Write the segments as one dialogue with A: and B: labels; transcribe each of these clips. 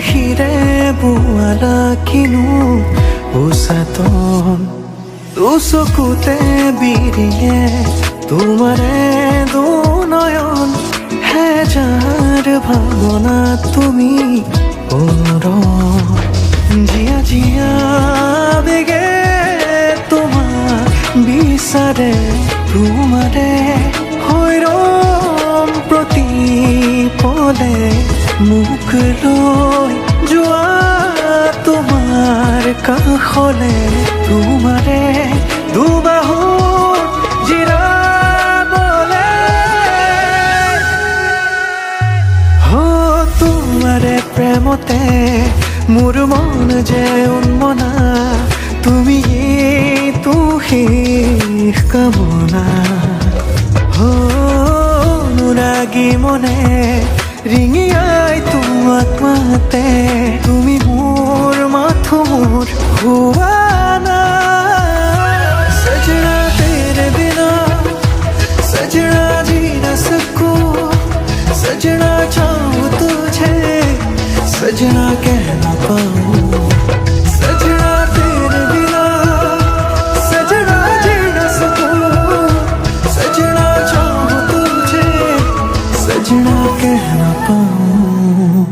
A: हिरे बुआला किनु उसातन तू चकुते बिरिये तुम्हारे दो नयन है जार भावना तुमी जिया जिया बेगे তোমার বিচারে তোমারে হৈৰম প্ৰতিপদে মুখ লৈ যোৱা তোমাৰ কাষলে তোমাৰে দুবাহুত জিৰাবলে তোমাৰে প্ৰেমতে মোৰ মন যে উন্মনা তুমি তো শেষ কামনা অনুৰাগী মনে ৰিঙিয়াই তোমাক মাতে তুমি মোৰ মাথো মোৰ হোৱা না सजना तेरे बिना सजना जी न सकूं सजना चाहूं तुझे सजना कह ना पाऊं सजना तेरे बिना सजना जी न सकूं सजना चाहूं तुझे सजना कह ना पाऊं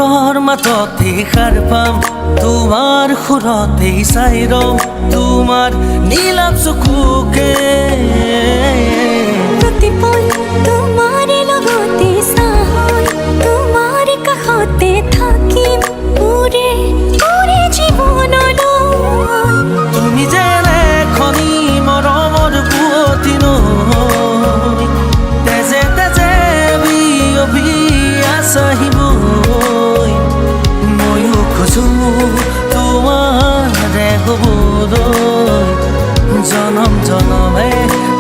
B: সুৰৰ মাততে সাৰ পাম তোমাৰ সুৰতে চাই ৰম তোমাৰ নীলাভ চকুকে
C: প্ৰতিপল তোমাৰ লগতে চাই তোমাৰ কাষতে থাকিম পুৰে পুৰে জীৱনলৈ
B: তুমি যেনে খনি মৰমৰ বুৱতী নৈ তেজে তেজে বিয়পি আছাহিবই ময়ো খোজো তোমাৰে হ'বলৈ জনম জনমে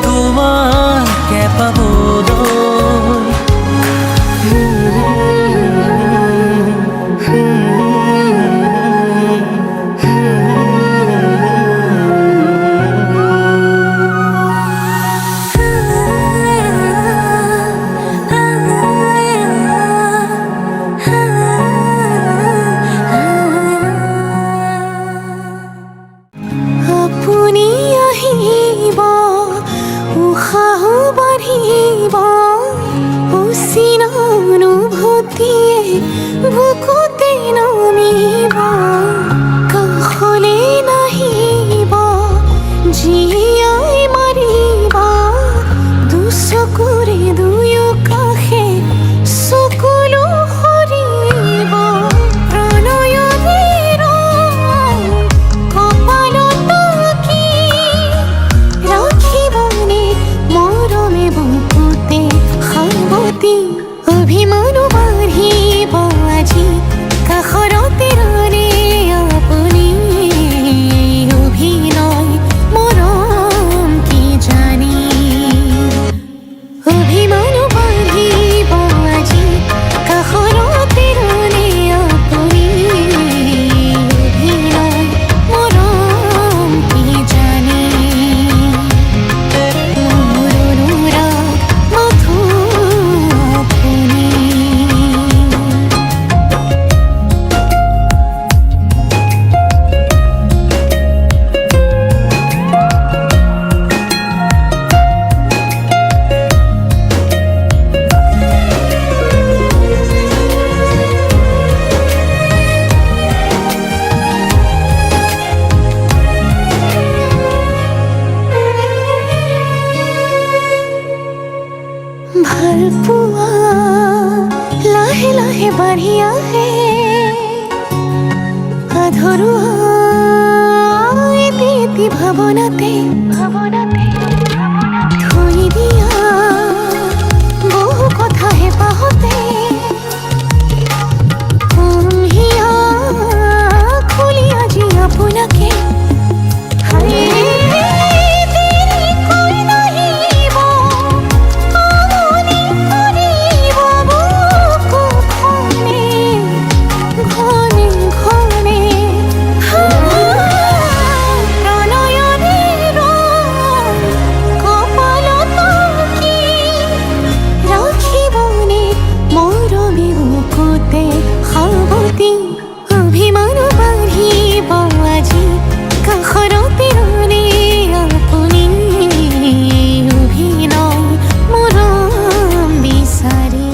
B: তোমাকে পাবলৈ
C: আপুনি আহিব উশাহ বাঢ়িব অচিন অনুভূতিয়ে বুকুতে নামিব কাষলে নাহিব জীয়াই মাৰিব দুচকুৰে দুয়ো কাষে চকুলো সৰিব প্ৰণয়ৰে ৰং কপালত কি ৰাখিবনে মৰমে বুকুতে সাৱতি অভিমানো বাঢ়িব আজি কাষৰতে ৰ'লে আপুনি অভিনয় মৰম কি জানি অভিমানো বাঢ়িব আজি কাষৰতে ৰ'লে আপুনি অভিনয় মৰম কি জানি মোৰ অনুৰাগ মধুৰ আপুনি ভাল পোৱা লাহে লাহে বাঢ়ি আহে আধৰুৱা এটি এটি ভাৱনাতে থৈ দিয়া বহু কথা হেঁপাহতে হিয়া খুলি আজি আপোনাকে দেৰিকৈ নাহিব আমনি কৰিব বুকুখনে ঘনে ঘনে প্ৰণয়ৰে ৰং কপালত কি ৰাখিবনে মৰমে বুকুতে সাৱতি অভিমানো বাঢ়িব আজি কাষৰতে ৰ'লে আপুনি অভিনয় মৰম বিচাৰি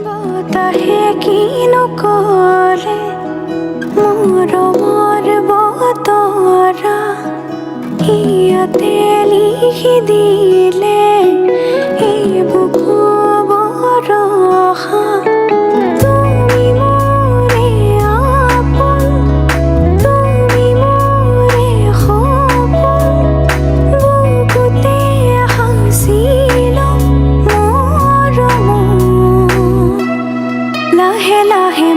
C: বতাহে কিনো ক'লে মৰমৰ বতৰা ইয়াতে লিখি দিলে এই বুকু বৰষা তুমি মোৰে আপোন তুমি মোৰে সপোন বুকুতে সাঁচি লওঁ মৰম লাহে লাহে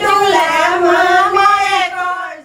D: তোলে মামায়ে কয়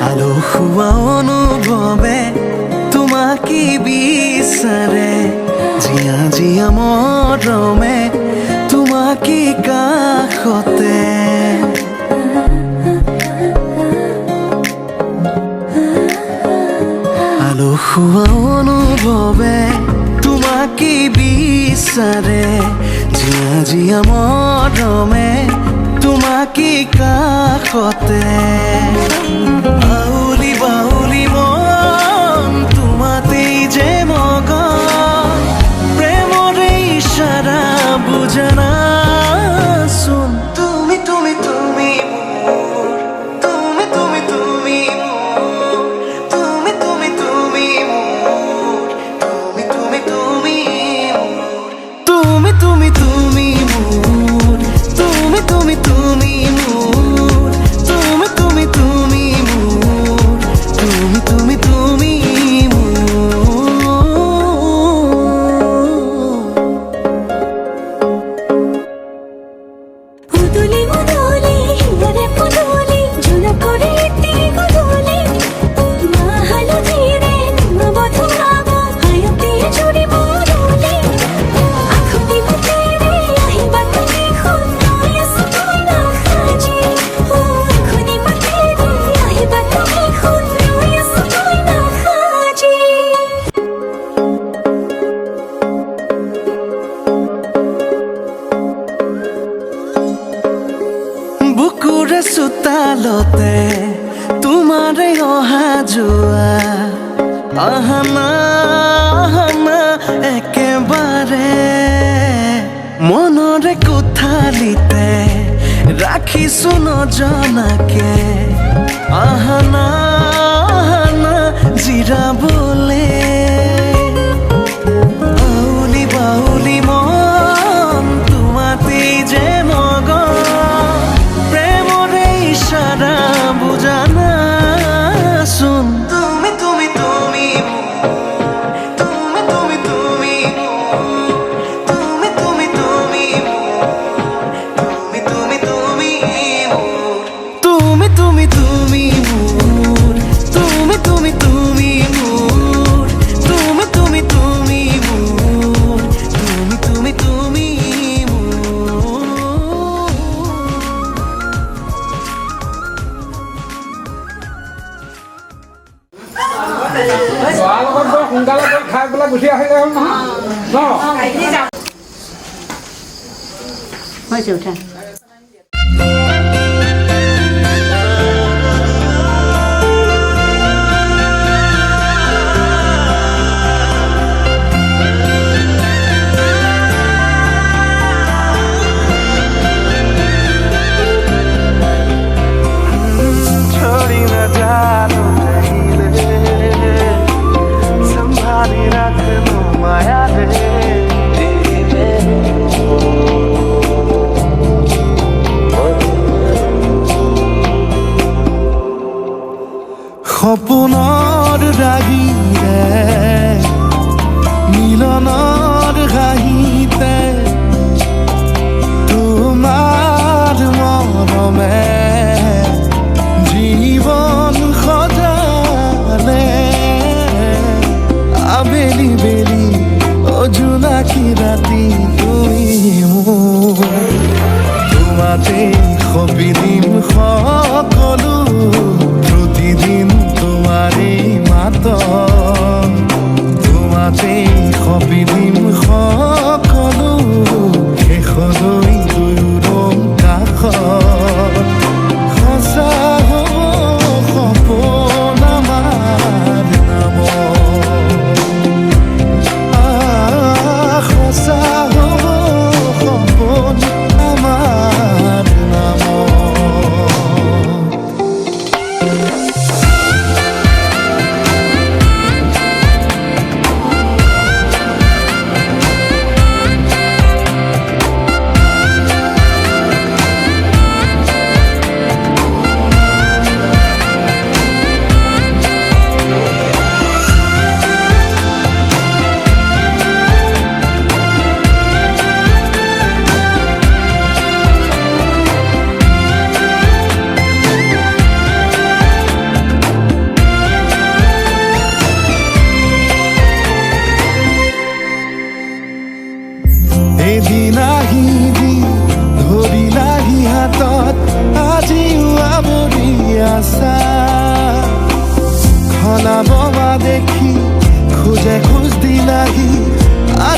A: আলো খোৱা অনুভৱে তোমাকে বিচাৰে জিয়া জিয়া মৰমে তোমাকে কাষতে আলো খোৱা অনুভৱে তোমাকে বিচাৰে জিয়া জিয়া মৰমে তোমাকে কাষতে বাউলি বাউলি মন তোমাতেই যে মগন প্ৰেমৰে ইশাৰা বুজানা চোন তুমি তুমি তুমি মোৰ তুমি তুমি তুমি মোৰ তুমি তুমি তুমি মোৰ তুমি তুমি তুমি মোৰ তুমি তুমি তুমি মোৰ তুমি তুমি তুমি মোৰ তুমি তুমি তুমি মোৰ তুমি তুমি তুমি
C: উদুলি উদুলি হিয়ারে পুদুলি ঝুলা করে একটি গুদুলি মাহালো ধীরে নিম্নবধ ভাব হায়তে চুরি বদুলি আখুনি মুতেরে আহিবা তুমি খুন নয় সুতোই না খাজি আখুনি মুতেরে আহিবা তুমি খুন নয় সুতোই না খাজি
A: বুকুৰে চোতালতে তোমাৰে অহা যোৱা আহানা আহানা একেবাৰে মনৰে কোঠালিতে ৰাখিছো নজনাকে আহানা আহানা জিৰাবলে বাউলি বাউলি মন তোমাতেই যে মগন প্ৰেমৰে ইশাৰা বুজানা চোন তুমি তুমি তুমি তুমি তুমি তুমি তুমি তুমি তুমি তুমি তুমি তুমি তুমি তুমি তুমি মোৰ তুমি তুমি তুমি মোৰ তুমি তুমি তুমি মোৰ তুমি তুমি তুমি মোৰ
E: যোৱাৰ লগত বৰ সোনকালে গৈ খাই পেলাই গুচি আহিলে হ'ল নহয় ন
D: হৈছে উঠা
A: छोड़ी न जानो कहिले संभाली राख्नु मायाले সপোনৰ ৰাগিৰে মিলনৰ ঘাঁহিতে তোমাৰ মৰমে জীবন সজালে আবেলি বেলি অজোনাকি ৰাতি তুমি মোৰ তোমাতে সবিদিন সকলো প্ৰতিদিন তোমাৰে মাত তোমাতে সবিদিন সকলো শেষলৈ দুয়োৰং কাষত সঁচা হ'ব সপোন আমাৰ নামত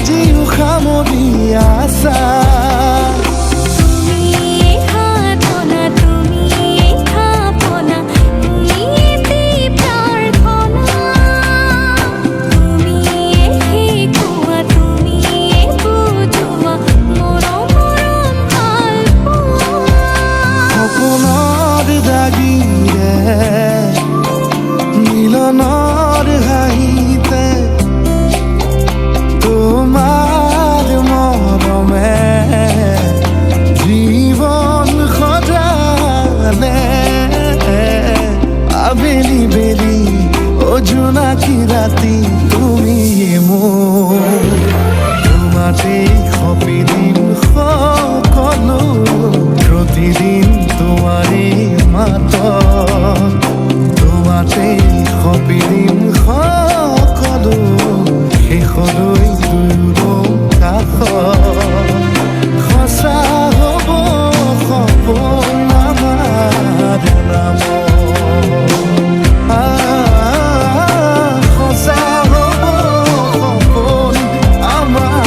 A: আজিও সামৰি আছা
C: তুমি সাধনা তুমি স্থাপনা তুমি প্ৰাৰ্থনা তুমি শিকোৱা তুমি বুজোৱা মৰম ভাল পোৱা
A: সপোনৰ দাগিৰে মিলনৰ হাঁহিতে তোমাৰ মৰমে জীৱন সজালে আবেলি বেলি অজোনাকি ৰাতি তুমিয়ে মোৰ তোমাতে সপিদিন সকলো প্ৰতিদিন তোমাৰে মাত তোমাতে সপিদিন সকলো শেষলৈ দুয়ো কাষত সঁচা হ'ব সপোন আমাৰ নামত সঁচা হ'ব সপোন আমাৰ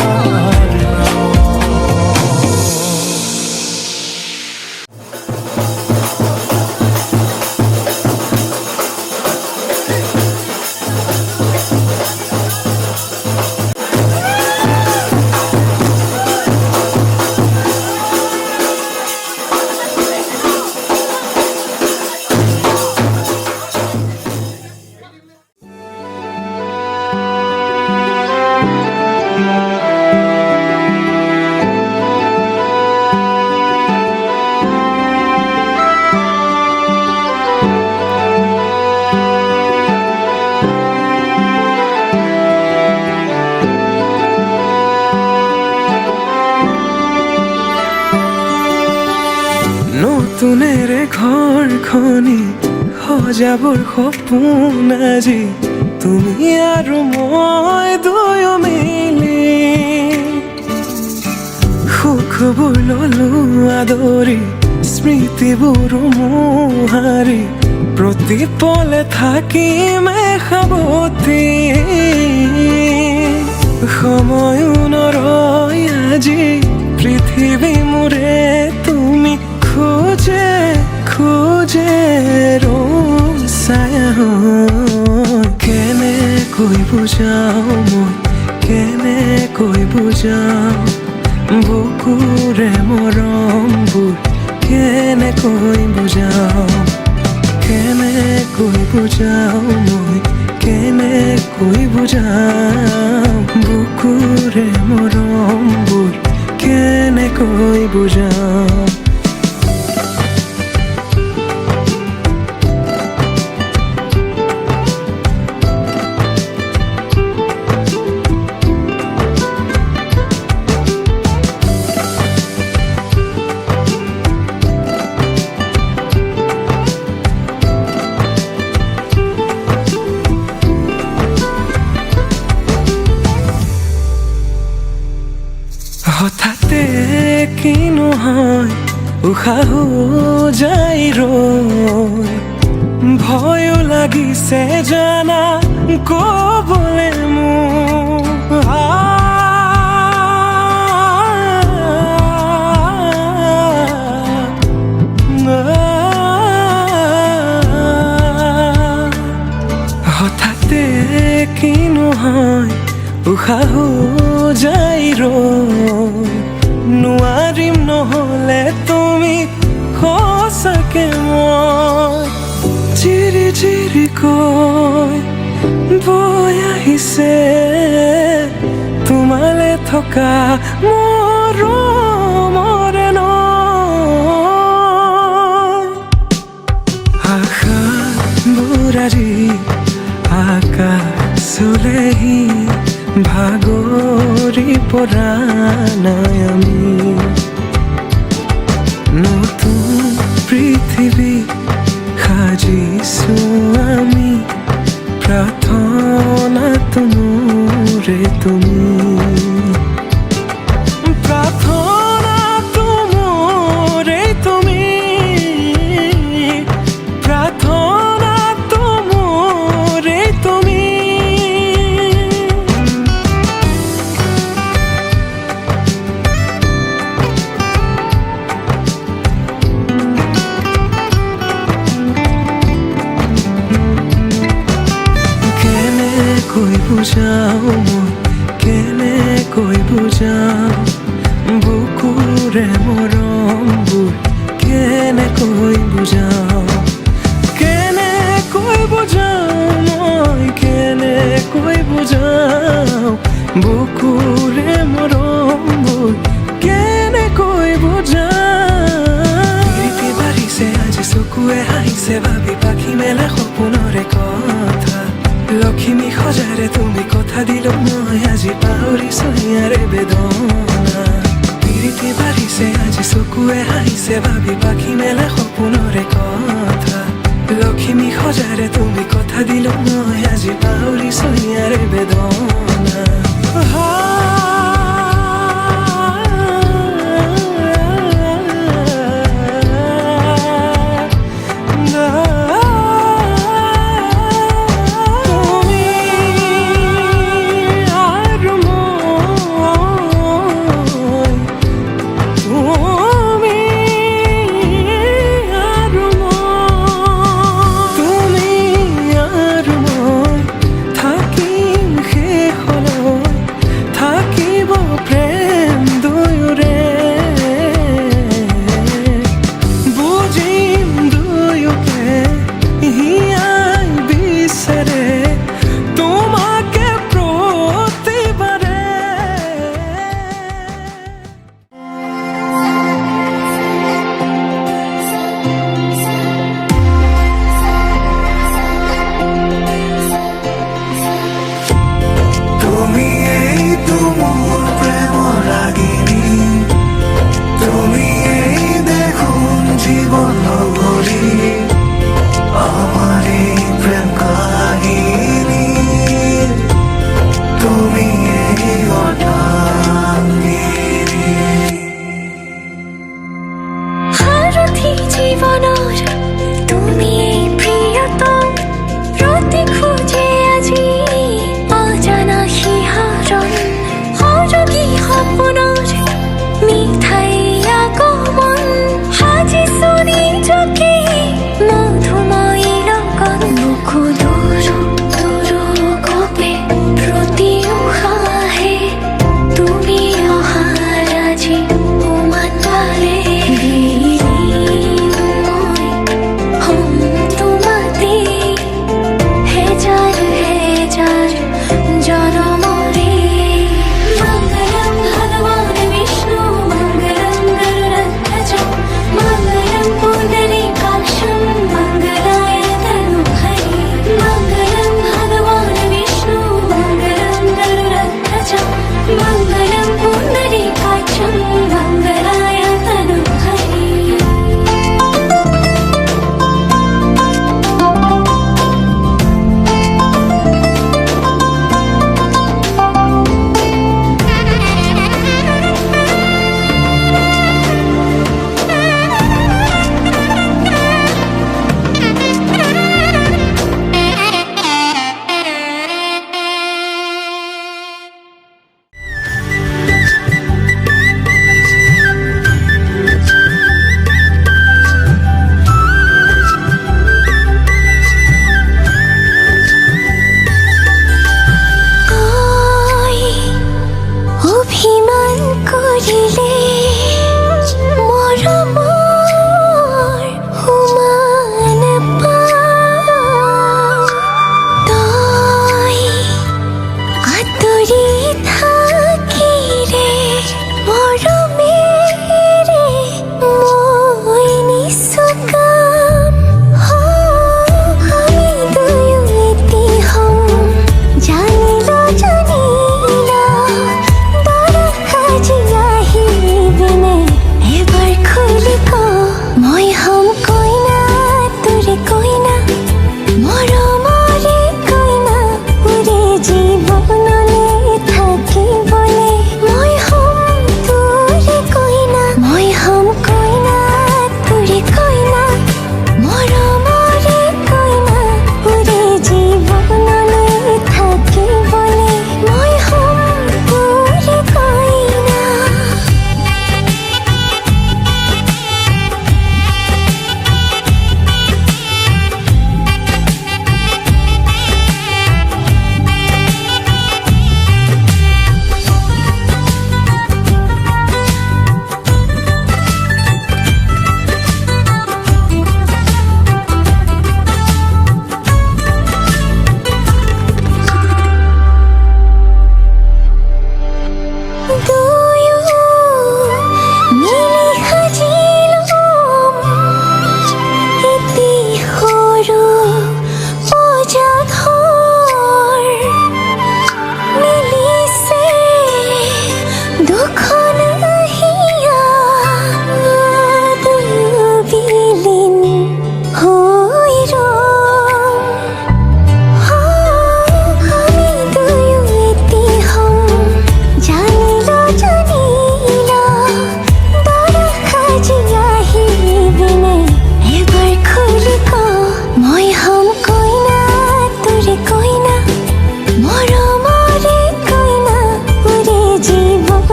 B: নতুনেৰে ঘৰখনি সজাবৰ সপোন আজি তুমি আৰু মই দুয়ো মিলি সুখবোৰ ললো আদৰি স্মৃতিবোৰ মোহাৰি প্ৰতি পলে থাকিম সাৱতি সময়ো নৰয় আজি পৃথিৱী মোৰে তুমি খোজে খোজে ছায়া কেনেকৈ বুজাওঁ মই কেনেকৈ বুজাওঁ বুকুৰে মৰমবোৰ কেনেকৈ বুজাওঁ কেনেকৈ বুজাওঁ মই কেনেকৈ বুজাওঁ বুকুৰে মৰমবোৰ কেনেকৈ বুজাওঁ হঠাতে কি নহয় উশাহো যাই ৰৈ ভয়ো লাগিছে জানা ক'বলে মোৰ হঠাতে কি নহয় উশাহো যাই ৰৈ নোৱাৰিম নহ'লে তুমি সঁচাকে মই চিৰি চিৰিকৈ বৈ আহিছে তোমালে থকা মৰমৰে নৈ আশাবোৰ আজি আকাশলেহি ভাগৰি পৰা নাই আমি নতুন পৃথিৱী সাজিছো আমি প্ৰাৰ্থনা তোমোৰে তুমি প্ৰাৰ্থনা তোমোৰে তুমি প্ৰাৰ্থনা তোমোৰে তুমি বুজাও মই কেনেকৈ বুজাও বুকুৰে মৰমবোৰ কেনেকৈ বুজাও কেনেকৈ বুজাও মই কেনেকৈ বুজাও বুকুৰে মৰমবোৰ কেনেকৈ বুজাও প্ৰীতি বাঢ়িছে আজি চকুৱে হাঁহিছে ভাবি পাখি মেলা সপোনৰে কথা লখিমী সজাৰে তুমি কথা দিলো মই আজি পাহৰিছো ইয়াৰে বেদনা প্ৰীতি বাঢ়িছে আজি চকুৱে হাঁহিছে ভাবি পাখি মেলা সপোনৰে কথা লখিমী সজাৰে তুমি কথা দিলো মই আজি পাহৰিছো ইয়াৰে বেদনা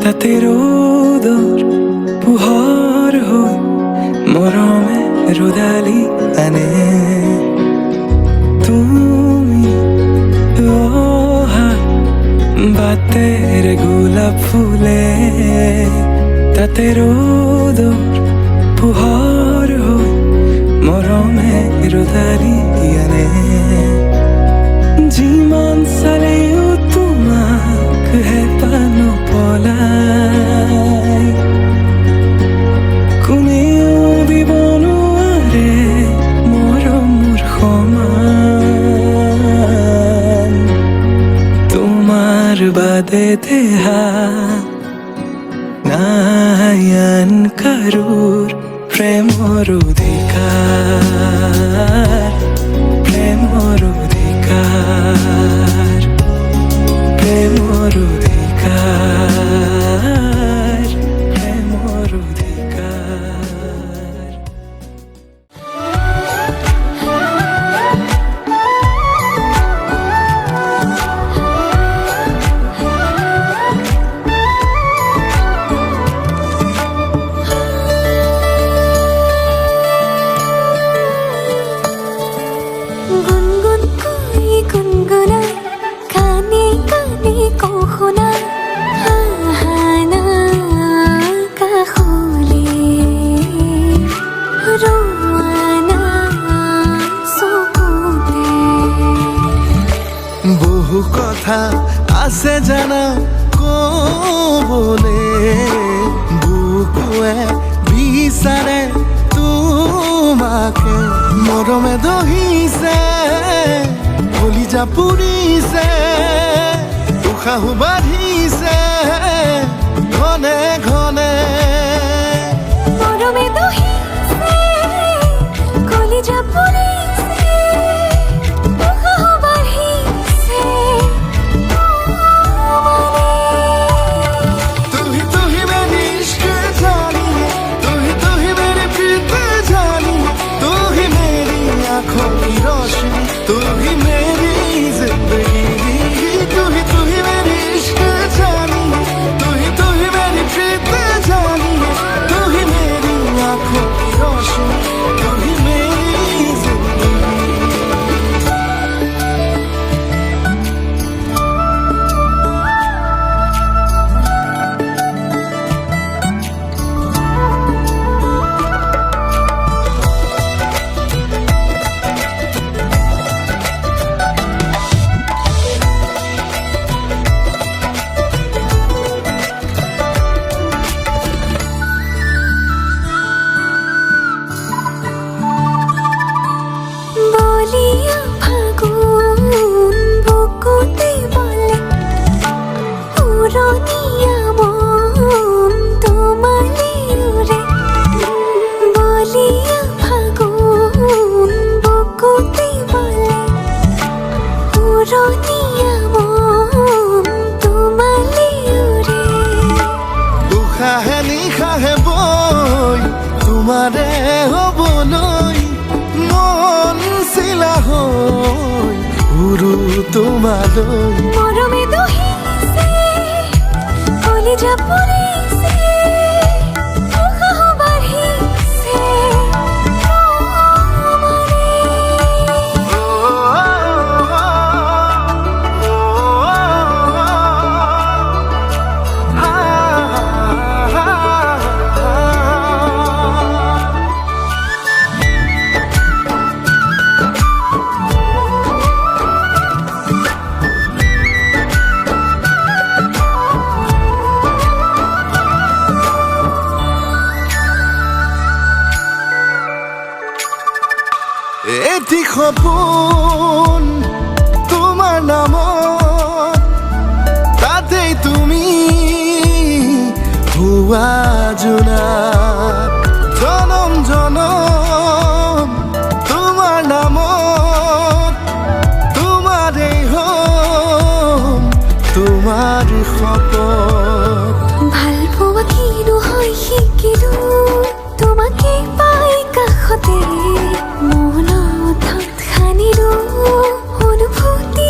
B: তাতে ৰ'দৰ পোহৰ হৈ মৰমে ৰ'দালি আনে তুমি অহা বাটেৰে গোলাপ ফুলে তাতে ৰ'দৰ পোহৰ হৈ মৰমে ৰ'দালি আনে যিমান চালেও তোমাক হেঁপাহ নপলাই কোনেও দিব নোৱাৰে মৰমৰ সমান তোমাৰ বাদে দেহা নাই আন কাৰোৰ প্ৰেমৰ অধিকাৰ প্ৰেমৰ অধিকাৰ প্ৰেমৰ অধিকাৰ প্ৰেমৰ অধিকাৰ
C: গুনগুন কৰি গুনগুনাই কানে কানে কওঁ শুনা হাহানা কাষলে ৰোৱানা চকুতে
A: বহু কথা আছে জানা কবলে বুকুৱে বিচাৰে তোমাকে মৰমে দহিছে কলিজা পুৰিছে উশাহো বাঢ়িছে ঘনে ঘনে
C: মৰমে দহিছে কলিজা পুৰিছে উশাহ বাঢ়িছে
A: तू ही मेरी इश्क जानी तू ही मेरी प्रीत जानी तू ही मेरी आंखों की रोशनी तू ही मेरी जिंदगी तू ही मेरी इश्क जानी तू ही मेरी प्रीत जानी तू ही मेरी आंखों की रोशनी तू ही मेरी जिंदगी
C: বলিয়া ফাগুন বুকুতে বলে উৰণীয়া মন তোমালে উৰে বলিয়া ফাগুন বুকুতে বলে উৰণীয়া মন তোমালে উৰে
A: উশাহে নিশাহে বৈ তোমাৰে হ'বলৈ মন চিলা হৈ উৰু তোমালৈ
C: মৰমে দহিছে কলিজা পুৰিছে উশাহ বাঢ়িছে
A: এটি সপোন তোমাৰ নামত তাতেই তুমি হোৱা জোনাক জনম জনম তোমাৰ নামত তোমাৰেই হ'ম তোমাৰ শপত
C: ভাল পোৱা কিনো হয় শিকিলো তোমাকে পাই কাষতে মনত খানিলো অনুভূতি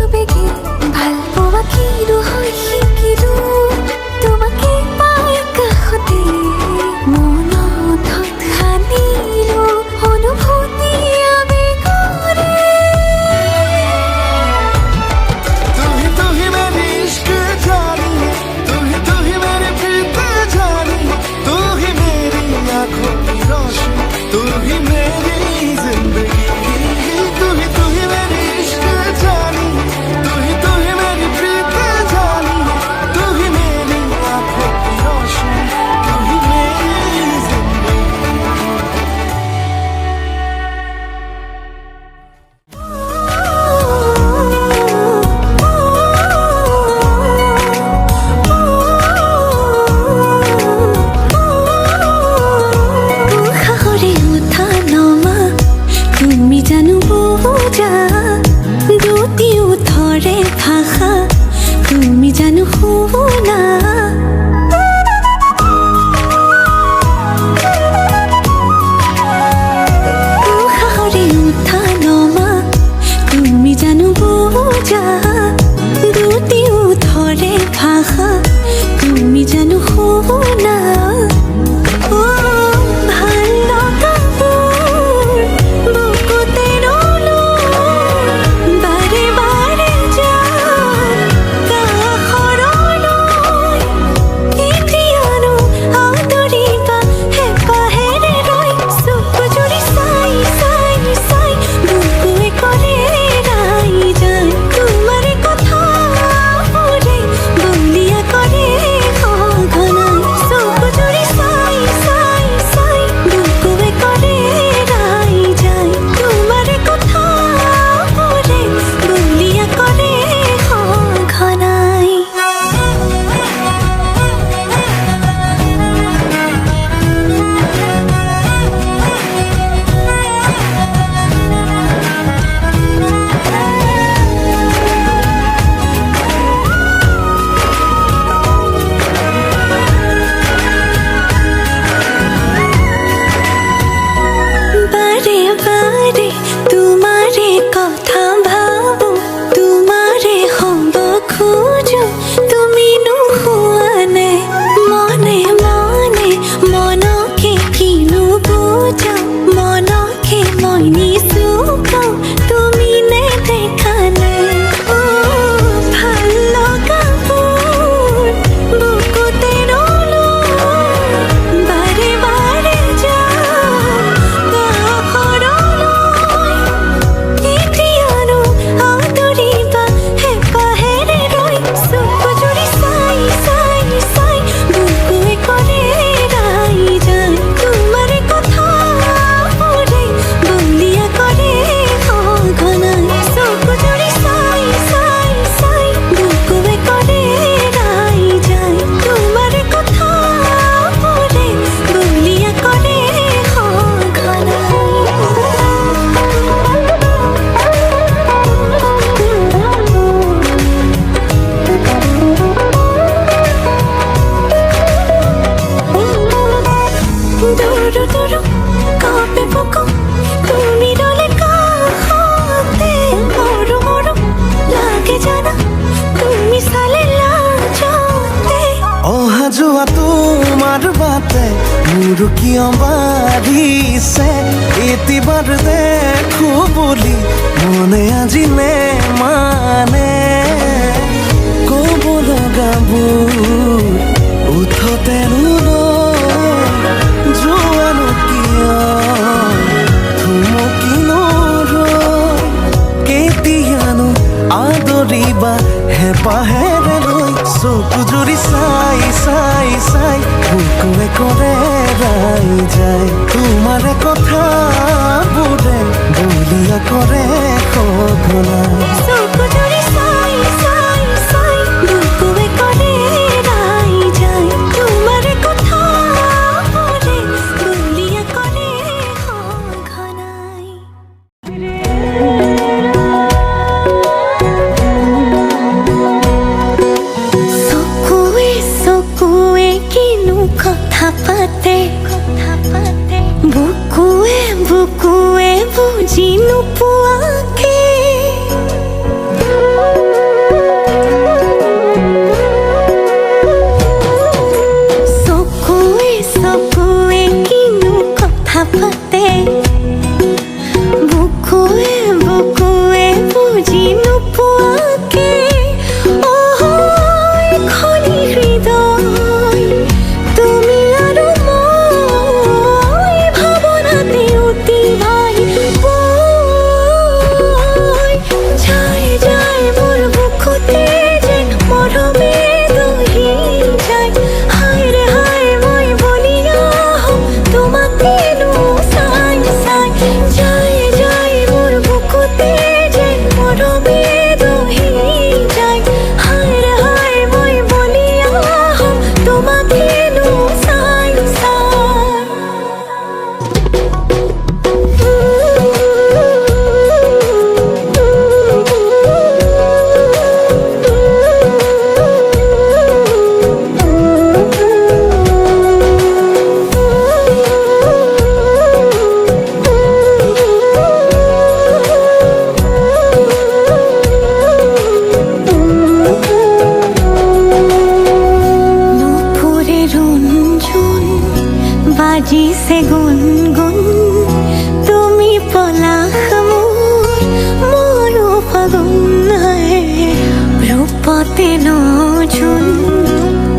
C: আবেগে ভাল পোৱা কিনো হয় শিকিলো তোমাকে
A: যোৱা তোমাৰ বাটে মোৰ কিয় বাঢ়িছে এতিবাৰ দেখো বুলি মনে আজি মানে ক'ব লগাবোৰ উঠতে যোৱানো কিয় থুমকি কেতিয়ানো আদৰিবা হেঁপাহেৰে লৈ চকু জুৰি চাই চাই চাই বুকুৱে কৰে ৰাই যায় তোমাৰ কথা বোৰে বলিয়া কৰে সঘনাই
C: চকু জুৰি চাই চাই চাই বুকুৱে কৰে ৰাই যায় তোমাৰ কথা বোৰে বলিয়া কৰে সঘনাই চকুৱে চকুৱে কিনো কথা পাতে বুকুৱে বুকুৱে বুজি নোপোৱাকে চকুৱে চকুৱে কিনো কথা পাতে বুকুৱে বুকুৱে বুজি নোপোৱাকে খনি হৃদয় তুমি আৰু মই ভাৱনাতে অতি ভাই যায় যায় মোৰ বুকুতে যেন মৰমে দহি যায় হায় ৰে হায় মই বলিয়া হওঁ তোমাকেনো চাই চাই যায় যায় মোৰ বুকুতে যেন মৰমে দহি যায় হায় ৰে হায় মই বলিয়া হওঁ তোমাকেনো চাই নুপুরে রুঞ্জুন বাজিছে গুনগুন তুমি পলাশ মোৰ মোৰো ফাগুন ৰূপতে নজুন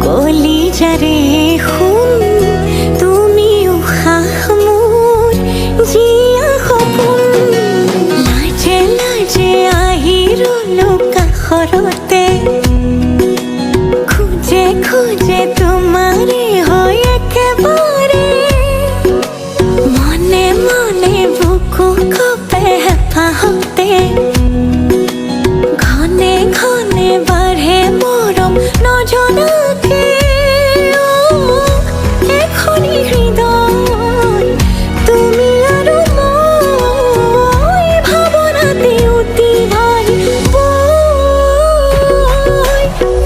C: কলিজাৰে শুন তুমি উশাহ মোৰ জীয়া সপোন লাজে লাজে আহি ৰলো কাষৰতে খুঁজে খুঁজে তোমাৰে হয় একেবাৰে মনে মনে বুকু কপে হেঁপাহতে ঘনে ঘনে বাঢ়ে মৰম নজনাকে এখনি হৃদয় তুমি আৰু মই ভাৱনাতে অতি ভাই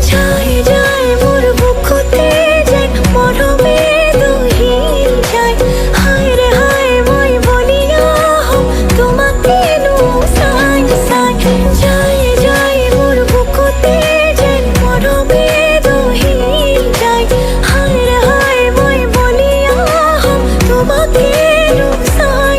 C: যায় যায় মোৰ বুকুতে যেন মৰমে দহি যায় হায় ৰে হায় মই বলিয়া হওঁ তোমাকেনো চাই চাই যায় যায় মোৰ বুকুতে যেন মৰমে দহি যায় হায় ৰে হায় মই বলিয়া হওঁ তোমাকেনো চাই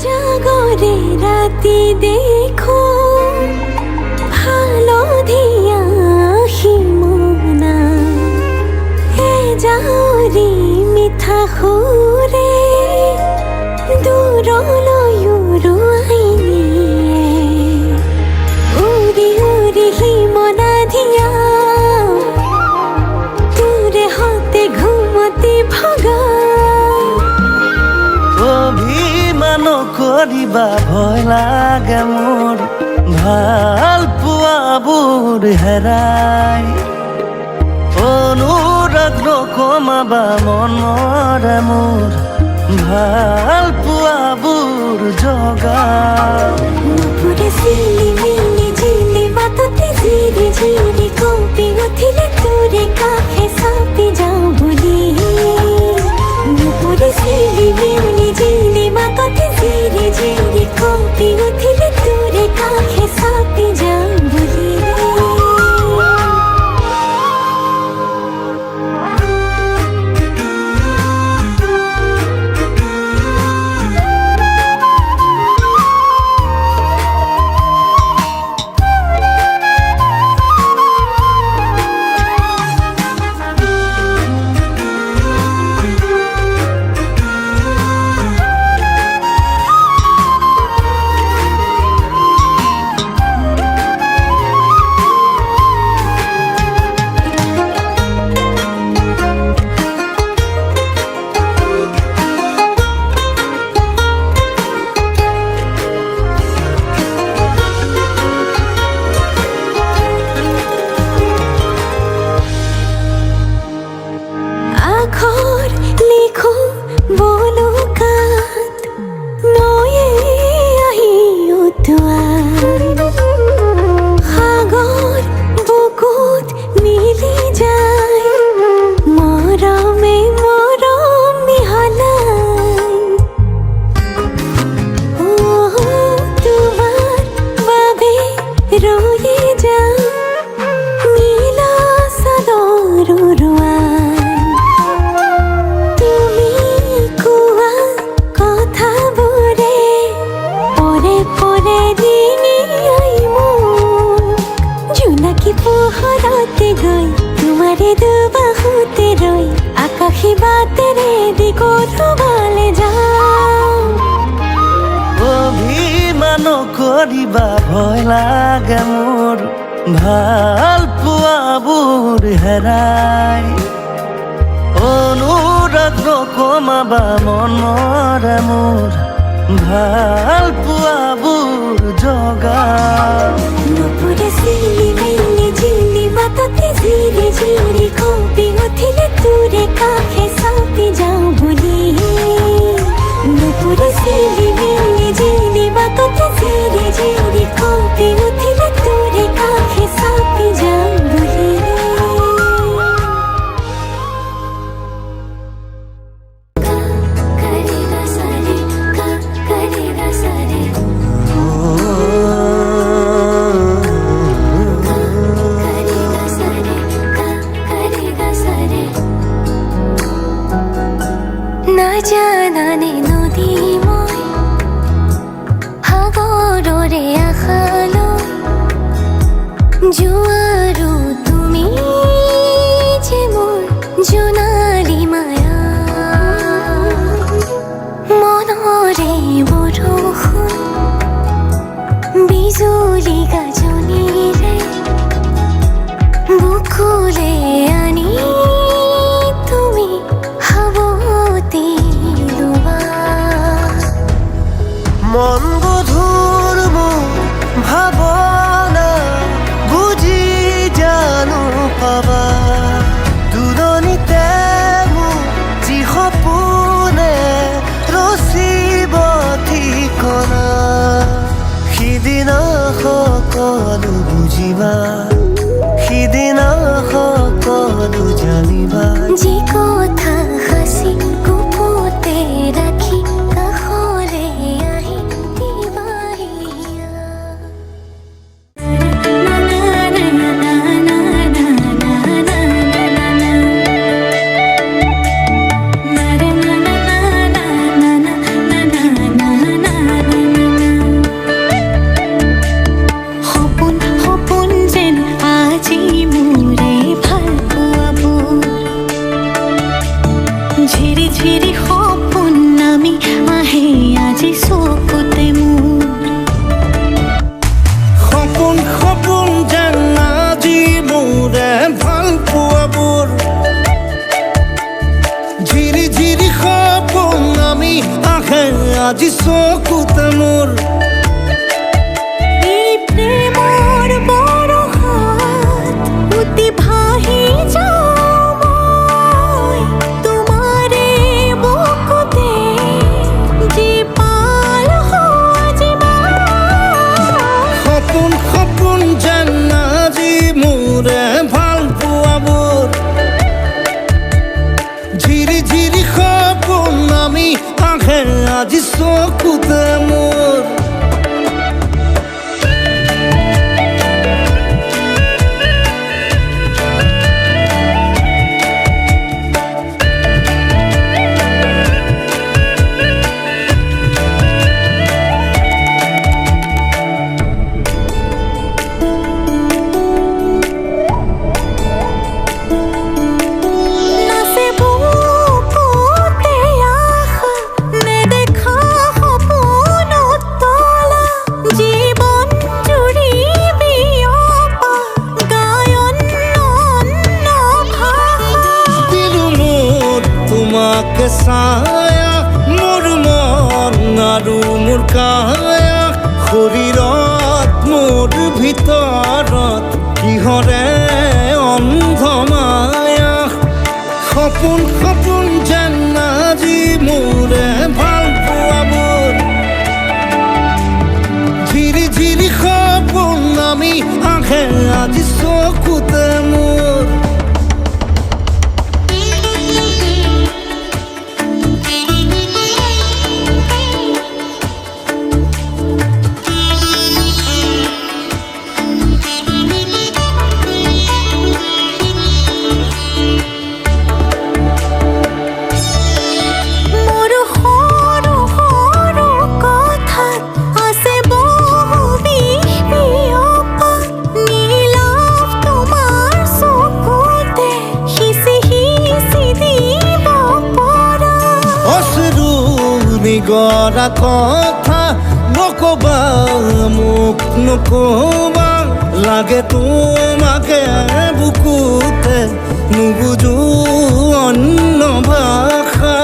C: জাগরে রাতি দেখো ভালো ধিয়া হিমনা হে যাওরি মিঠা সুরে দূৰলৈ উৰুৱাই নিয়ে উৰি উৰি হিমনা ধিয়া তোৰে হতে ঘুমতি ভগা
A: অভিমান কৰিবা ভয় লাগে মোৰ ভাল পোৱাবোৰ হেৰাই অনুৰাগ নকমাবা মনৰে মোৰ ভাল পোৱাবোৰ জগা
C: নুপুরে সিলি মিলি ঝিলি বাততে ঝিরি ঝিরি কম্পি উঠিলে তোরে কাখে সাপি যাও বলি নুপুরে সিলি মিলি ঝিলি বাততে ঝিরি ঝিরি কম্পি উঠিলে তোরে কাখে সাপি যাও বলি আখর লিখো বলো কাত নয়ে আহিও তোয়ার সাগর বুকুত মিলি যায় মৰমে মৰম মিহলাই তোমার বাবে রয়ে যাও নীলা চাদৰ উৰুৱাই তুমি কোৱা কথাবোৰে পৰে পৰে ডিঙি আই মোক জোনাকী পোহৰতে গৈ তোমাৰে দুবাহুতে ৰৈ আকাশী বাটেৰে দিগৰুৱালে যাওঁ
A: অভিমান কৰিবা ভয় লাগে মোৰ ভাল পোৱাবোৰ হেৰাই অনুৰাগ নকমাবা মনৰে মোৰ ভাল পোৱাবোৰ জগা
C: নুপুরে সিলি মিলি ঝিলি বাততে ঝিরি ঝিরি কম্পি উঠিলে তোরে কাখে সাপি যাও বলি নুপুরে সিলি মিলি ঝিলি বাততে ঝিরি ঝিরি কম্পি উঠিলে তোরে কাখে সাপি যাও বলি করেগা সারে করেগা সারে করেগা সারে করেগা সারে না জানানে নদী মই সাগৰৰে আশালৈ জোৱাৰো তুমি যে মোৰ জোনালী মায়া মনৰে বৰষুণ বিজুলী গাজনিৰে বুকুলে আনি তুমি হাবতি লোৱা
A: মন গধুৰ মোৰ ভাৱনা বুজি জানো পাবা দূৰণিতে মোৰ যি সপোনে ৰচিব ঠিকনা সিদিনা সকলো বুজিবা সিদিনা সকলো জানিবা
C: যি কথা হাসি গুপুতে ৰাখি কাষৰে আহি দিবাহিয়া সপোন সপোন যেন আজি মোৰে ভাল পোৱাবোৰ ঝিৰি ঝিৰি সপোন নামি আহে আজি চকুতে মোৰ
A: সপোন সপোন যেন আজি মোৰে ভাল পোৱাবোৰ ঝিৰি ঝিৰি সপোন আমি আহে আজি চকুতে মোৰ
C: এই প্ৰেমৰ বৰষাত উটি ভাহি যাওঁ মই তোমাৰে বুকুতে যি পাল
A: আজি চকুতে মোৰ
C: নাচে বুকুতে আশা নেদেখা সপোনত তলা জীৱন জুৰি বিয়পা গায়ন অন্য ভাষা
A: দিলো মোৰ তোমাকে ছায়া মোৰ মন আৰু মোৰ কায়া শৰীৰত মোৰ ভিতৰত কিহৰে অন্ধ মায়া সপোন সপোন যেন আজি মোৰে ভাল পোৱাবোৰ ঝিৰি ঝিৰি সপোন আমি আহে আজি চকুতে মোৰ
C: মোৰ সৰু সৰু কথাত আছে বহু বিষ বিয়পা নীলাভ তোমাৰ চকুতে সিঁচি সিঁচি দিব পৰা
A: অশ্ৰু নিগৰা কথা নকবা মোক নকবা লাগে তোমাকে বুকুতে নুবুজো অন্য ভাষা